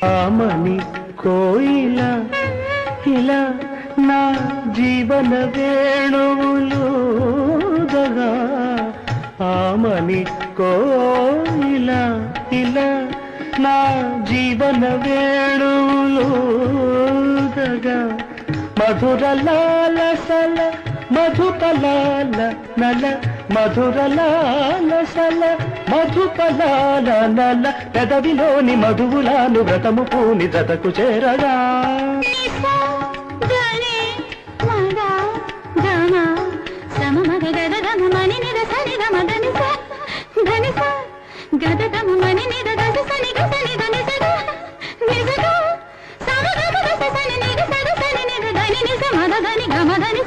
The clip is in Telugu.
ఆమని కోయిల ఇలా నా జీవన వేణువులుదగా ఆమని కోయిల ఇలా నా జీవన వేణువులుదగా మధురలాలసల మధుపలాల నల మధురలాలసల మధుపలాల నల పెదవిలోని మధువులాను వ్రతము పూని జతకు చేరగా గమదని